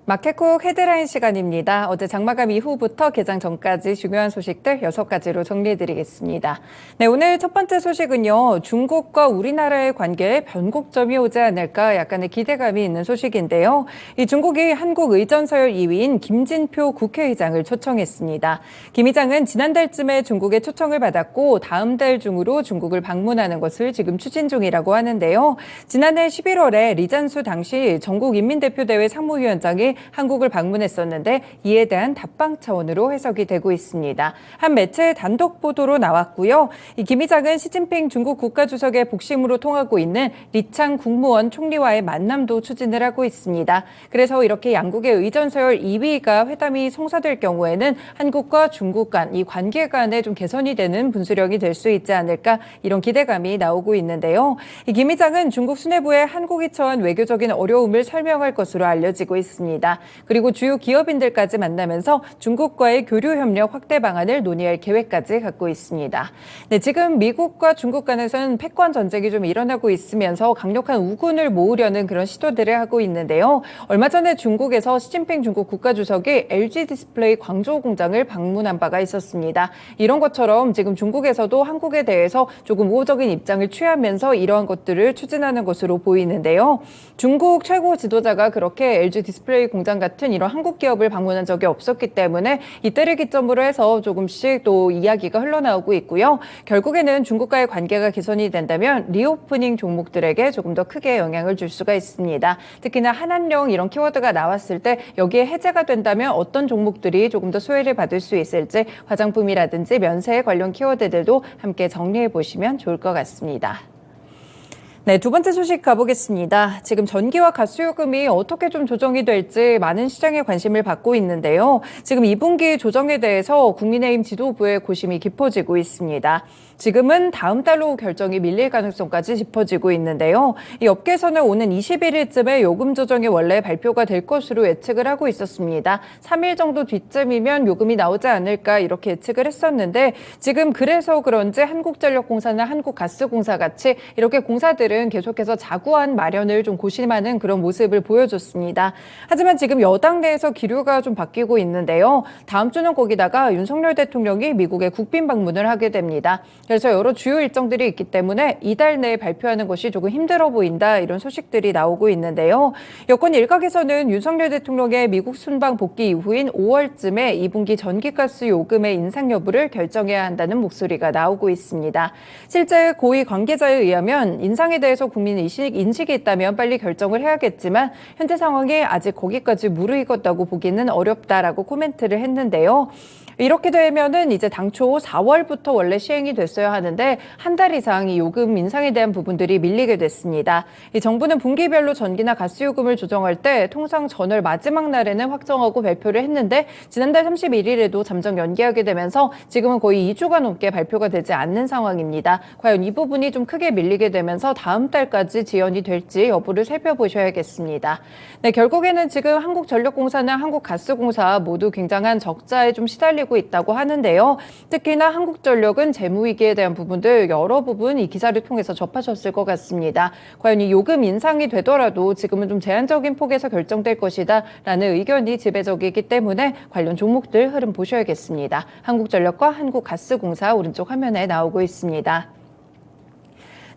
마켓콕 헤드라인 시간입니다. 어제 장마감 이후부터 개장 전까지 중요한 소식들 6가지로 정리해드리겠습니다. 네, 오늘 첫 번째 소식은요. 중국과 우리나라의 관계에 변곡점이 오지 않을까 약간의 기대감이 있는 소식인데요. 이 중국이 한국 의전 서열 2위인 김진표 국회의장을 초청했습니다. 김 의장은 지난달쯤에 중국의 초청을 받았고 다음 달 중으로 중국을 방문하는 것을 지금 추진 중이라고 하는데요. 지난해 11월에 리잔수 당시 전국인민대표대회 상무위원장이 한국을 방문했었는데 이에 대한 답방 차원으로 해석이 되고 있습니다. 한 매체의 단독 보도로 나왔고요. 이 김 의장은 시진핑 중국 국가주석의 복심으로 통하고 있는 리창 국무원 총리와의 만남도 추진을 하고 있습니다. 그래서 이렇게 양국의 의전 서열 2위가 회담이 성사될 경우에는 한국과 중국 간 이 관계 간에 좀 개선이 되는 분수령이 될 수 있지 않을까 이런 기대감이 나오고 있는데요. 이 김 의장은 중국 수뇌부에 한국이 처한 외교적인 어려움을 설명할 것으로 알려지고 있습니다. 그리고 주요 기업인들까지 만나면서 중국과의 교류 협력 확대 방안을 논의할 계획까지 갖고 있습니다. 네, 지금 미국과 중국 간에서는 패권 전쟁이 좀 일어나고 있으면서 강력한 우군을 모으려는 그런 시도들을 하고 있는데요. 얼마 전에 중국에서 시진핑 중국 국가주석이 LG 디스플레이 광저우 공장을 방문한 바가 있었습니다. 이런 것처럼 지금 중국에서도 한국에 대해서 조금 우호적인 입장을 취하면서 이러한 것들을 추진하는 것으로 보이는데요. 중국 최고 지도자가 그렇게 LG 디스플레이 공장 같은 이런 한국 기업을 방문한 적이 없었기 때문에 이때를 기점으로 해서 조금씩 또 이야기가 흘러나오고 있고요. 결국에는 중국과의 관계가 개선이 된다면 리오프닝 종목들에게 조금 더 크게 영향을 줄 수가 있습니다. 특히나 한한령 이런 키워드가 나왔을 때 여기에 해제가 된다면 어떤 종목들이 조금 더 수혜를 받을 수 있을지 화장품이라든지 면세 관련 키워드들도 함께 정리해 보시면 좋을 것 같습니다. 네, 두 번째 소식 가보겠습니다. 지금 전기와 가스 요금이 어떻게 좀 조정이 될지 많은 시장의 관심을 받고 있는데요. 지금 2분기 조정에 대해서 국민의힘 지도부의 고심이 깊어지고 있습니다. 지금은 다음 달로 결정이 밀릴 가능성까지 짚어지고 있는데요. 이 업계에서는 오는 21일쯤에 요금 조정이 원래 발표가 될 것으로 예측을 하고 있었습니다. 3일 정도 뒤쯤이면 요금이 나오지 않을까 이렇게 예측을 했었는데 지금 그래서 그런지 한국전력공사나 한국가스공사 같이 이렇게 공사들은 계속해서 자구안 마련을 좀 고심하는 그런 모습을 보여줬습니다. 하지만 지금 여당 내에서 기류가 좀 바뀌고 있는데요. 다음 주는 거기다가 윤석열 대통령이 미국에 국빈 방문을 하게 됩니다. 그래서 여러 주요 일정들이 있기 때문에 이달 내에 발표하는 것이 조금 힘들어 보인다 이런 소식들이 나오고 있는데요. 여권 일각에서는 윤석열 대통령의 미국 순방 복귀 이후인 5월쯤에 2분기 전기가스 요금의 인상 여부를 결정해야 한다는 목소리가 나오고 있습니다. 실제 고위 관계자에 의하면 인상에 대해서 국민의 인식이 있다면 빨리 결정을 해야겠지만 현재 상황이 아직 거기까지 무르익었다고 보기는 어렵다라고 코멘트를 했는데요. 이렇게 되면은 이제 당초 4월부터 원래 시행이 됐어야 하는데 한 달 이상 이 요금 인상에 대한 부분들이 밀리게 됐습니다. 이 정부는 분기별로 전기나 가스 요금을 조정할 때 통상 전월 마지막 날에는 확정하고 발표를 했는데 지난달 31일에도 잠정 연기하게 되면서 지금은 거의 2주가 넘게 발표가 되지 않는 상황입니다. 과연 이 부분이 좀 크게 밀리게 되면서 다음 달까지 지연이 될지 여부를 살펴보셔야겠습니다. 네, 결국에는 지금 한국전력공사나 한국가스공사 모두 굉장한 적자에 좀 시달리고 있다고 하는데요. 특히나 한국전력은 재무위기에 대한 부분들 여러 부분 이 기사를 통해서 접하셨을 것 같습니다. 과연 이 요금 인상이 되더라도 지금은 좀 제한적인 폭에서 결정될 것이다 라는 의견이 지배적이기 때문에 관련 종목들 흐름 보셔야겠습니다. 한국전력과 한국가스공사 오른쪽 화면에 나오고 있습니다.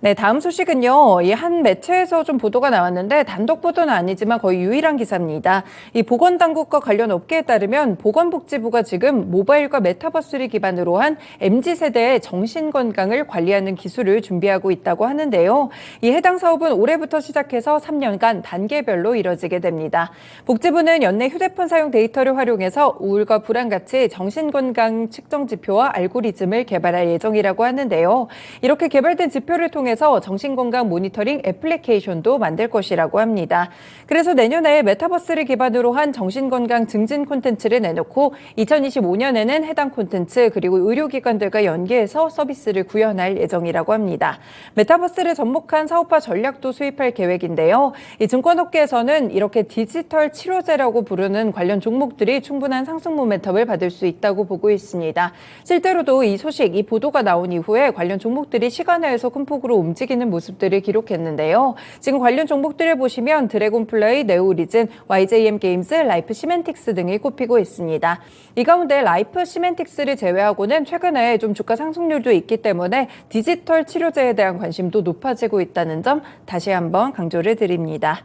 네, 다음 소식은요. 이 한 매체에서 좀 보도가 나왔는데 단독 보도는 아니지만 거의 유일한 기사입니다. 이 보건당국과 관련 업계에 따르면 보건복지부가 지금 모바일과 메타버스를 기반으로 한 MZ세대의 정신건강을 관리하는 기술을 준비하고 있다고 하는데요. 이 해당 사업은 올해부터 시작해서 3년간 단계별로 이뤄지게 됩니다. 복지부는 연내 휴대폰 사용 데이터를 활용해서 우울과 불안같이 정신건강 측정 지표와 알고리즘을 개발할 예정이라고 하는데요. 이렇게 개발된 지표를 통해서 정신건강 모니터링 애플리케이션도 만들 것이라고 합니다. 그래서 내년에 메타버스를 기반으로 한 정신건강 증진 콘텐츠를 내놓고 2025년에는 해당 콘텐츠 그리고 의료기관들과 연계해서 서비스를 구현할 예정이라고 합니다. 메타버스를 접목한 사업화 전략도 수립할 계획인데요. 이 증권업계에서는 이렇게 디지털 치료제라고 부르는 관련 종목들이 충분한 상승 모멘텀을 받을 수 있다고 보고 있습니다. 실제로도 이 소식, 이 보도가 나온 이후에 관련 종목들이 시간외에서 큰 폭으로 상승으로 움직이는 모습들을 기록했는데요. 지금 관련 종목들을 보시면 드래곤플레이, 네오리진, YJM 게임즈, 라이프 시멘틱스 등이 꼽히고 있습니다. 이 가운데 라이프 시멘틱스를 제외하고는 최근에 좀 주가 상승률도 있기 때문에 디지털 치료제에 대한 관심도 높아지고 있다는 점 다시 한번 강조를 드립니다.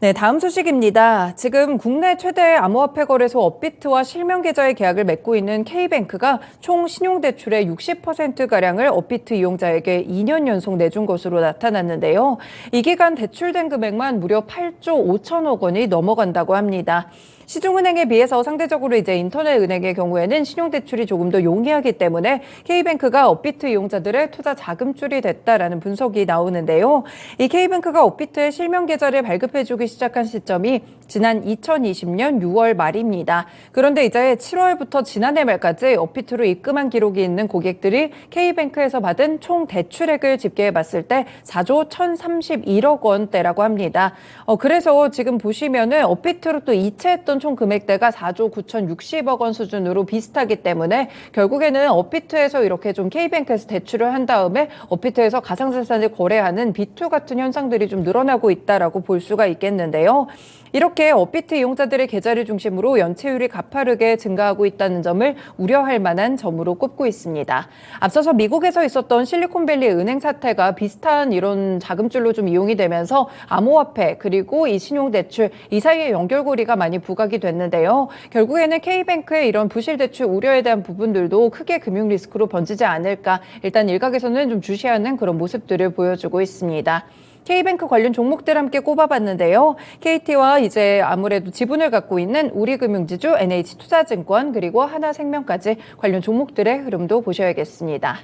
네, 다음 소식입니다. 지금 국내 최대 암호화폐 거래소 업비트와 실명 계좌의 계약을 맺고 있는 K뱅크가 총 신용대출의 60%가량을 업비트 이용자에게 2년 연속 내준 것으로 나타났는데요. 이 기간 대출된 금액만 무려 8조 5천억 원이 넘어간다고 합니다. 시중은행에 비해서 상대적으로 이제 인터넷 은행의 경우에는 신용대출이 조금 더 용이하기 때문에 K뱅크가 업비트 이용자들의 투자 자금줄이 됐다라는 분석이 나오는데요. 이 K뱅크가 업비트의 실명 계좌를 발급해주기 시작한 시점이 지난 2020년 6월 말입니다. 그런데 이제 7월부터 지난해 말까지 업비트로 입금한 기록이 있는 고객들이 K뱅크에서 받은 총 대출액을 집계해봤을 때 4조 1,031억 원대라고 합니다. 그래서 지금 보시면은 업비트로 또 이체했던 총 금액대가 4조 9,060억 원 수준으로 비슷하기 때문에 결국에는 업비트에서 이렇게 좀 K뱅크에서 대출을 한 다음에 업비트에서 가상자산을 거래하는 B2 같은 현상들이 좀 늘어나고 있다라고 볼 수가 있겠는데요. 이렇게 업비트 이용자들의 계좌를 중심으로 연체율이 가파르게 증가하고 있다는 점을 우려할 만한 점으로 꼽고 있습니다. 앞서서 미국에서 있었던 실리콘밸리 은행 사태가 비슷한 이런 자금줄로 좀 이용이 되면서 암호화폐 그리고 이 신용대출 이 사이에 연결고리가 많이 부각이 됐는데요. 결국에는 K뱅크의 이런 부실대출 우려에 대한 부분들도 크게 금융 리스크로 번지지 않을까 일단 일각에서는 좀 주시하는 그런 모습들을 보여주고 있습니다. K뱅크 관련 종목들 함께 꼽아봤는데요. KT와 이제 아무래도 지분을 갖고 있는 우리금융지주, NH투자증권 그리고 하나생명까지 관련 종목들의 흐름도 보셔야겠습니다.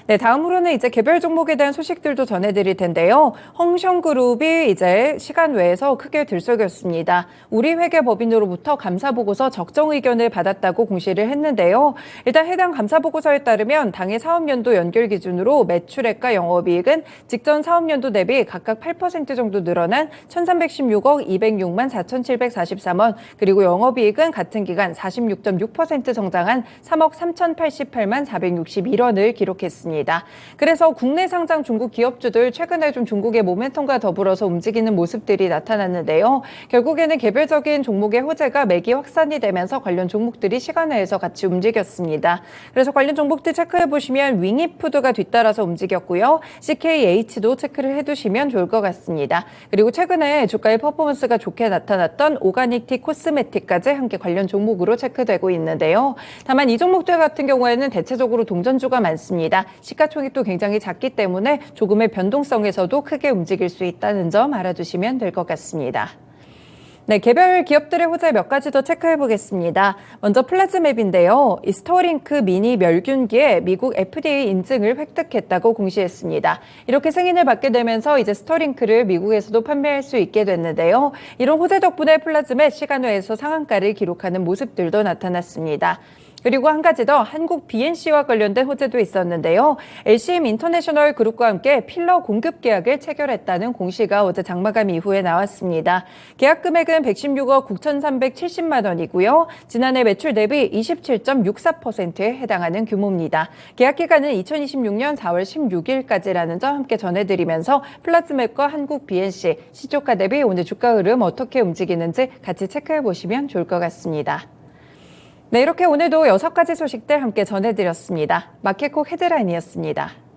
네, 다음으로는 이제 개별 종목에 대한 소식들도 전해드릴 텐데요. 헝숑그룹이 이제 시간 외에서 크게 들썩였습니다. 우리 회계법인으로부터 감사보고서 적정 의견을 받았다고 공시를 했는데요. 일단 해당 감사보고서에 따르면 당해 사업연도 연결 기준으로 매출액과 영업이익은 직전 사업연도 대비 각각 8% 정도 늘어난 1,316억 206만 4,743원, 그리고 영업이익은 같은 기간 46.6% 성장한 3억 3,088만 461원을 기록했습니다. 그래서 국내 상장 중국 기업주들 최근에 좀 중국의 모멘텀과 더불어서 움직이는 모습들이 나타났는데요. 결국에는 개별적인 종목의 호재가 매기 확산이 되면서 관련 종목들이 시간외에서 같이 움직였습니다. 그래서 관련 종목들 체크해보시면 윙이푸드가 뒤따라서 움직였고요. CKH도 체크를 해두시면 좋을 것 같습니다. 그리고 최근에 주가의 퍼포먼스가 좋게 나타났던 오가닉티 코스메틱까지 함께 관련 종목으로 체크되고 있는데요. 다만 이 종목들 같은 경우에는 대체적으로 동전주가 많습니다. 시가총액도 굉장히 작기 때문에 조금의 변동성에서도 크게 움직일 수 있다는 점 알아두시면 될 것 같습니다. 네, 개별 기업들의 호재 몇 가지 더 체크해 보겠습니다. 먼저 플라즈맵인데요. 이 스터링크 미니 멸균기에 미국 FDA 인증을 획득했다고 공시했습니다. 이렇게 승인을 받게 되면서 이제 스터링크를 미국에서도 판매할 수 있게 됐는데요. 이런 호재 덕분에 플라즈맵 시간외에서 상한가를 기록하는 모습들도 나타났습니다. 그리고 한 가지 더 한국 BNC와 관련된 호재도 있었는데요. LCM 인터내셔널 그룹과 함께 필러 공급 계약을 체결했다는 공시가 어제 장마감 이후에 나왔습니다. 계약 금액은 116억 9,370만 원이고요. 지난해 매출 대비 27.64%에 해당하는 규모입니다. 계약 기간은 2026년 4월 16일까지라는 점 함께 전해드리면서 플라즈맵과 한국 BNC 시초가 대비 오늘 주가 흐름 어떻게 움직이는지 같이 체크해보시면 좋을 것 같습니다. 네, 이렇게 오늘도 6가지 소식들 함께 전해드렸습니다. 마켓콕 헤드라인이었습니다.